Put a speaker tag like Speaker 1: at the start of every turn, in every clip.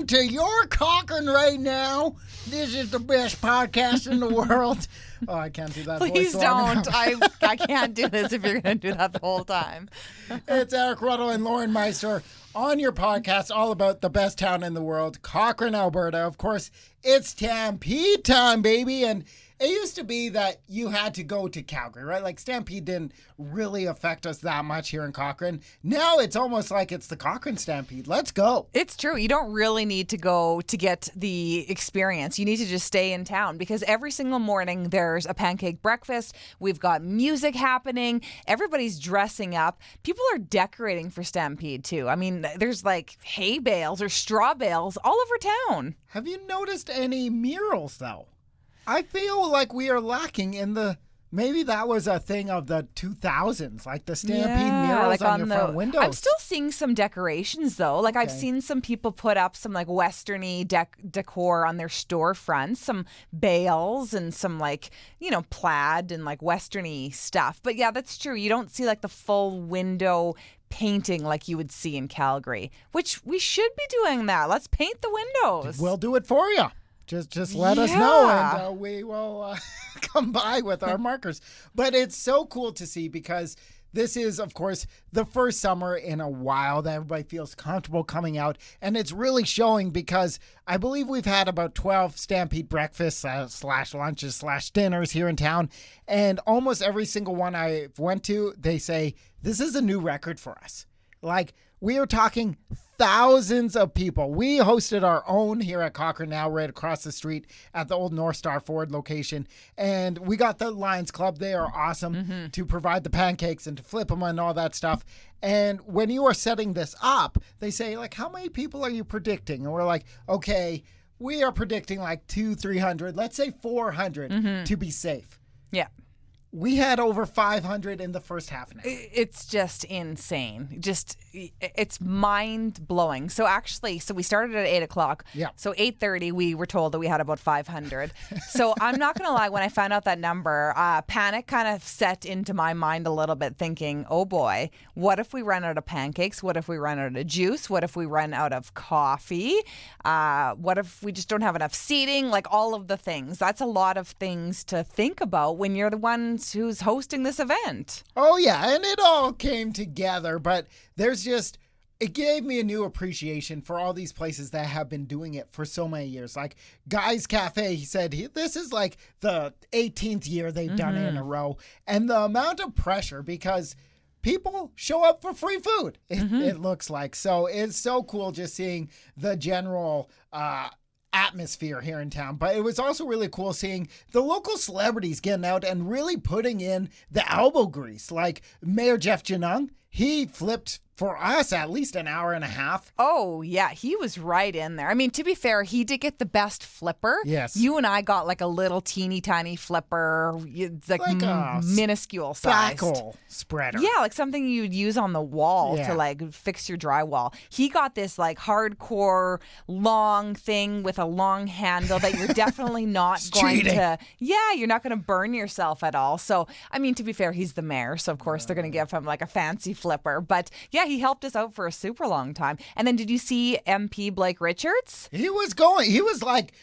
Speaker 1: listening to your Cochrane right now. This is the best podcast in the world. Oh, I can't do that.
Speaker 2: Please
Speaker 1: voice long
Speaker 2: don't.
Speaker 1: enough.
Speaker 2: I can't do this if you're going to do that the whole time.
Speaker 1: It's Eric Ruddle and Lauren Meister on your podcast all about the best town in the world, Cochrane, Alberta. Of course, it's Stampede time, baby. And it used to be that you had to go to Calgary, right? Like Stampede didn't really affect us that much here in Cochrane. Now it's almost like it's the Cochrane Stampede. Let's go.
Speaker 2: It's true. You don't really need to go to get the experience. You need to just stay in town because every single morning there's a pancake breakfast. We've got music happening. Everybody's dressing up. People are decorating for Stampede too. I mean, there's like hay bales or straw bales all over town.
Speaker 1: Have you noticed any murals, though? I feel like we are lacking in the... Maybe that was a thing of the 2000s, like the Stampede murals on your front windows.
Speaker 2: I'm still seeing some decorations, though. Like, I've seen some people put up some, like, Western-y decor on their storefronts, some bales and some, like, you know, plaid and, like, Western-y stuff. But, yeah, that's true. You don't see, like, the full window painting like you would see in Calgary, which we should be doing that. Let's paint the windows.
Speaker 1: We'll do it for you. Just let us know, and we will come by with our markers. But it's so cool to see because this is, of course, the first summer in a while that everybody feels comfortable coming out. And it's really showing because I believe we've had about 12 Stampede breakfasts / lunches / dinners here in town. And almost every single one I went to, they say, this is a new record for us. Like, we are talking thousands of people. We hosted our own here at Cochrane now, right across the street at the old North Star Ford location. And we got the Lions Club. They are awesome to provide the pancakes and to flip them and all that stuff. And when you are setting this up, they say, like, how many people are you predicting? And we're like, okay, we are predicting like 200-300, let's say 400 to be safe.
Speaker 2: Yeah.
Speaker 1: We had over 500 in the first half now.
Speaker 2: It's just insane. It's mind-blowing. So we started at 8 o'clock.
Speaker 1: Yeah.
Speaker 2: So 8:30, we were told that we had about 500. So I'm not going to lie, when I found out that number, panic kind of set into my mind a little bit thinking, oh boy, what if we run out of pancakes? What if we run out of juice? What if we run out of coffee? What if we just don't have enough seating? Like all of the things. That's a lot of things to think about when you're the ones who's hosting this event.
Speaker 1: Oh, yeah, and it all came together, but it gave me a new appreciation for all these places that have been doing it for so many years. Like Guy's Cafe, he said, this is like the 18th year they've done it in a row, and the amount of pressure because people show up for free food, it looks like. So it's so cool just seeing the general atmosphere here in town, but it was also really cool seeing the local celebrities getting out and really putting in the elbow grease. Like Mayor Jeff Janung, he flipped for us at least an hour and a half.
Speaker 2: Oh, yeah. He was right in there. I mean, to be fair, he did get the best flipper.
Speaker 1: Yes.
Speaker 2: You and I got like a little teeny tiny flipper. It's like
Speaker 1: a
Speaker 2: minuscule size.
Speaker 1: Spackle spreader.
Speaker 2: Yeah, like something you'd use on the wall to like fix your drywall. He got this like hardcore long thing with a long handle that you're definitely not going to... Yeah, you're not going to burn yourself at all. So, I mean, to be fair, he's the mayor. So, of course, they're going to give him like a fancy flipper. But yeah, he helped us out for a super long time. And then did you see MP Blake Richards?
Speaker 1: He was like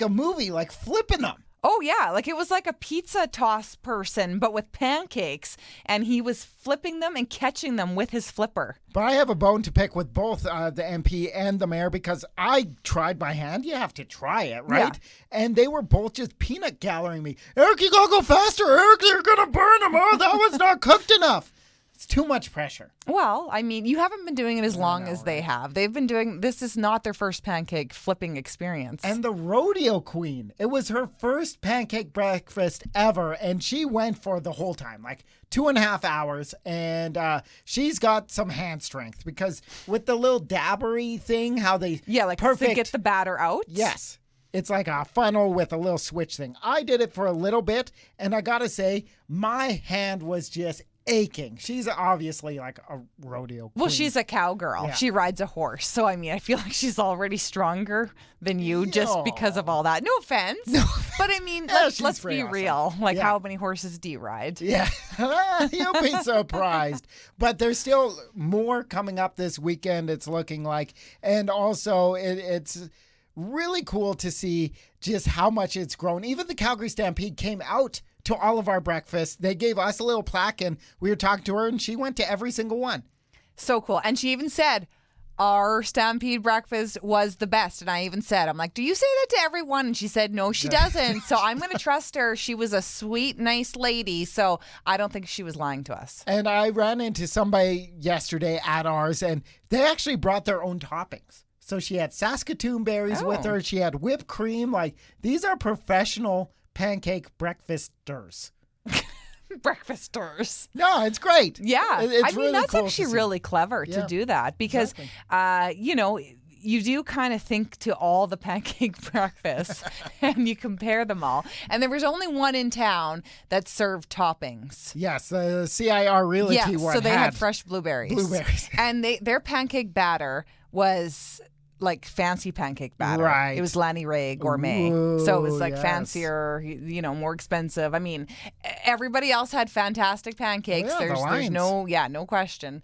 Speaker 1: a movie, like flipping them.
Speaker 2: Oh, yeah. Like it was like a pizza toss person, but with pancakes. And he was flipping them and catching them with his flipper.
Speaker 1: But I have a bone to pick with both the MP and the mayor because I tried my hand. You have to try it, right? Yeah. And they were both just peanut gallerying me. Eric, you gotta go faster. Eric, you're gonna burn them. Oh, that was not cooked enough. It's too much pressure.
Speaker 2: Well, I mean, you haven't been doing it as long as they have. They've been doing, this is not their first pancake flipping experience.
Speaker 1: And the rodeo queen, it was her first pancake breakfast ever, and she went for the whole time, like 2.5 hours, and she's got some hand strength because with the little dabbery thing, how they...
Speaker 2: Yeah, like to get the batter out?
Speaker 1: Yes. It's like a funnel with a little switch thing. I did it for a little bit, and I gotta say, my hand was just aching. She's obviously like a rodeo queen.
Speaker 2: Well, she's a cowgirl.
Speaker 1: Yeah.
Speaker 2: She rides a horse. So, I mean, I feel like she's already stronger than you just because of all that. No offense. But, I mean, let's be
Speaker 1: awesome.
Speaker 2: real. Like, how many horses do you ride?
Speaker 1: Yeah. You'll be surprised. But there's still more coming up this weekend, it's looking like. And also, it's really cool to see just how much it's grown. Even the Calgary Stampede came out to all of our breakfasts. They gave us a little plaque, and we were talking to her, and she went to every single one.
Speaker 2: So cool. And she even said, our Stampede breakfast was the best. And I even said, I'm like, do you say that to everyone? And she said, no, she doesn't. So I'm going to trust her. She was a sweet, nice lady. So I don't think she was lying to us.
Speaker 1: And I ran into somebody yesterday at ours, and they actually brought their own toppings. So she had Saskatoon berries with her. She had whipped cream. Like, these are professional pancake breakfasters.
Speaker 2: Breakfasters.
Speaker 1: No, it's great.
Speaker 2: Yeah.
Speaker 1: It's
Speaker 2: I mean,
Speaker 1: really
Speaker 2: that's
Speaker 1: cool
Speaker 2: actually really clever to do that because, you know, you do kind of think to all the pancake breakfasts and you compare them all. And there was only one in town that served toppings.
Speaker 1: Yes, the CIR Realty one.
Speaker 2: So they had fresh blueberries. And their pancake batter was like fancy pancake batter.
Speaker 1: Right.
Speaker 2: It was Lanny Ray Gourmet.
Speaker 1: Ooh,
Speaker 2: so it was like fancier, you know, more expensive. I mean, everybody else had fantastic pancakes.
Speaker 1: Oh, yeah,
Speaker 2: there's no question.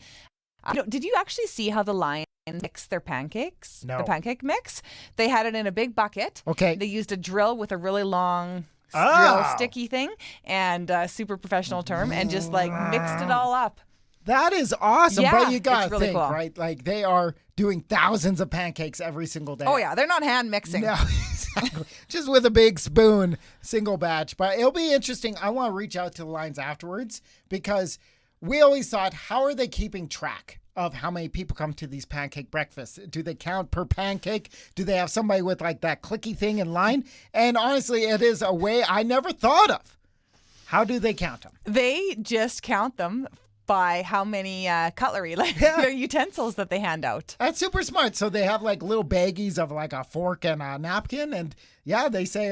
Speaker 2: Did you actually see how the Lions mix their pancakes?
Speaker 1: No.
Speaker 2: The pancake mix? They had it in a big bucket.
Speaker 1: Okay.
Speaker 2: They used a drill with a really long drill sticky thing and super professional term and just like mixed it all up.
Speaker 1: That is awesome.
Speaker 2: Yeah,
Speaker 1: but you got to
Speaker 2: really
Speaker 1: think,
Speaker 2: cool.
Speaker 1: right? Like, they are doing thousands of pancakes every single day.
Speaker 2: Oh, yeah. They're not hand mixing.
Speaker 1: No, exactly. Just with a big spoon, single batch. But it'll be interesting. I want to reach out to the Lions afterwards because we always thought, how are they keeping track of how many people come to these pancake breakfasts? Do they count per pancake? Do they have somebody with like that clicky thing in line? And honestly, it is a way I never thought of. How do they count them?
Speaker 2: They just count them by how many cutlery, like their utensils that they hand out.
Speaker 1: That's super smart. So they have like little baggies of like a fork and a napkin. And they say,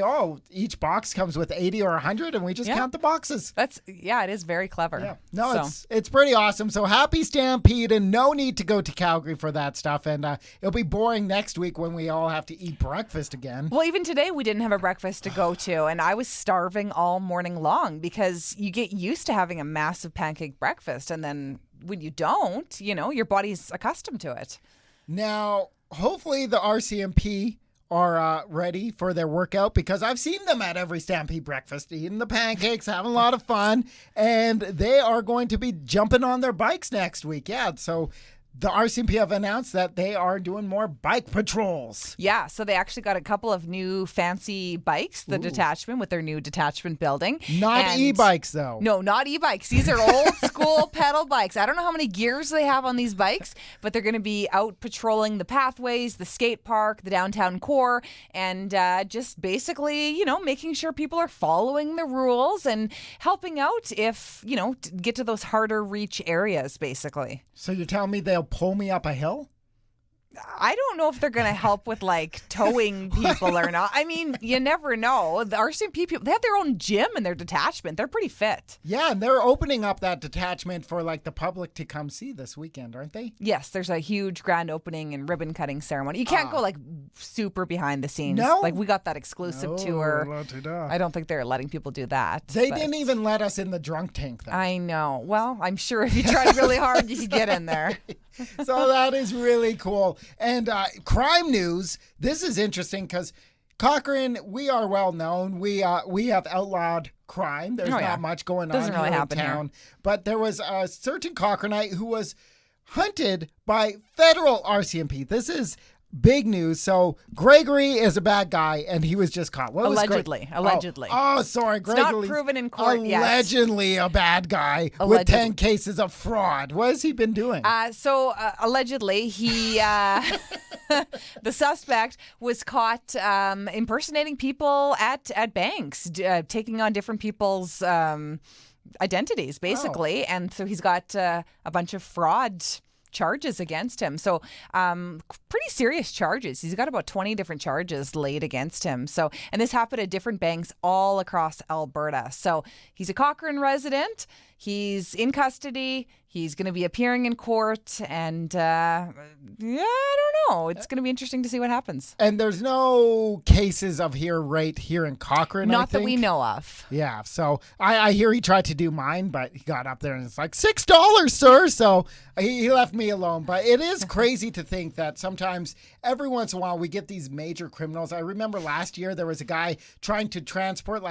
Speaker 1: each box comes with 80 or 100 and we just count the boxes.
Speaker 2: It is very clever.
Speaker 1: Yeah. No, it's pretty awesome. So happy Stampede and no need to go to Calgary for that stuff. And it'll be boring next week when we all have to eat breakfast again.
Speaker 2: Well, even today we didn't have a breakfast to go to and I was starving all morning long because you get used to having a massive pancake breakfast and then when you don't, you know, your body's accustomed to it.
Speaker 1: Now, hopefully the RCMP are ready for their workout because I've seen them at every Stampede breakfast eating the pancakes, having a lot of fun, and they are going to be jumping on their bikes next week. Yeah, so the RCMP have announced that they are doing more bike patrols.
Speaker 2: Yeah, so they actually got a couple of new fancy bikes, the detachment with their new detachment building.
Speaker 1: Not e-bikes, though.
Speaker 2: No, not e-bikes. These are old school pedal bikes. I don't know how many gears they have on these bikes, but they're going to be out patrolling the pathways, the skate park, the downtown core, and just basically, you know, making sure people are following the rules and helping out if, you know, to get to those harder reach areas, basically.
Speaker 1: So you're telling me they'll pull me up a hill?
Speaker 2: I don't know if they're going to help with like towing people or not. I mean, you never know. The RCMP people, they have their own gym in their detachment. They're pretty fit.
Speaker 1: Yeah, and they're opening up that detachment for like the public to come see this weekend, aren't they?
Speaker 2: Yes, there's a huge grand opening and ribbon cutting ceremony. You can't go like super behind the scenes.
Speaker 1: No?
Speaker 2: Like we got that exclusive tour. I don't think they're letting people do that.
Speaker 1: They didn't even let us in the drunk tank, though.
Speaker 2: I know. Well, I'm sure if you tried really hard, you could get in there.
Speaker 1: So that is really cool. And crime news, this is interesting because Cochrane, we are well known. We have outlawed crime. There's not much going on
Speaker 2: really
Speaker 1: here in town. But there was a certain Cochraneite who was hunted by federal RCMP. This is big news. So Gregory is a bad guy, and he was just caught.
Speaker 2: Allegedly.
Speaker 1: Oh, sorry. Gregory.
Speaker 2: It's not proven in court yet.
Speaker 1: Allegedly a bad guy with 10 cases of fraud. What has he been doing?
Speaker 2: Allegedly, he, the suspect was caught impersonating people at banks, taking on different people's identities, basically. And so he's got a bunch of fraud charges against him. So pretty serious charges. He's got about 20 different charges laid against him. So, and this happened at different banks all across Alberta. So he's a Cochrane resident. he's in custody. He's going to be appearing in court, and I don't know. It's going to be interesting to see what happens.
Speaker 1: And there's no cases of right here in Cochrane,
Speaker 2: Not that we know of.
Speaker 1: Yeah, so I hear he tried to do mine, but he got up there and it's like, $6, sir. So he left me alone. But it is crazy to think that sometimes every once in a while we get these major criminals. I remember last year there was a guy trying to transport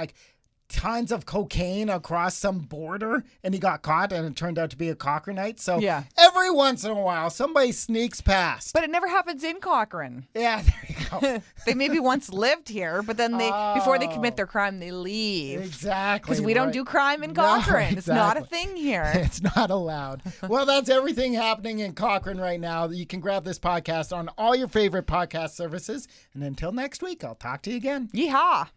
Speaker 1: tons of cocaine across some border, and he got caught, and it turned out to be a Cochraneite. So every once in a while, somebody sneaks past.
Speaker 2: But it never happens in Cochrane.
Speaker 1: Yeah, there you go.
Speaker 2: They maybe once lived here, but then before they commit their crime, they leave.
Speaker 1: Exactly.
Speaker 2: Because we don't do crime in Cochrane.
Speaker 1: No, exactly.
Speaker 2: It's not a thing here.
Speaker 1: It's not allowed. Well, that's everything happening in Cochrane right now. You can grab this podcast on all your favorite podcast services. And until next week, I'll talk to you again.
Speaker 2: Yeehaw.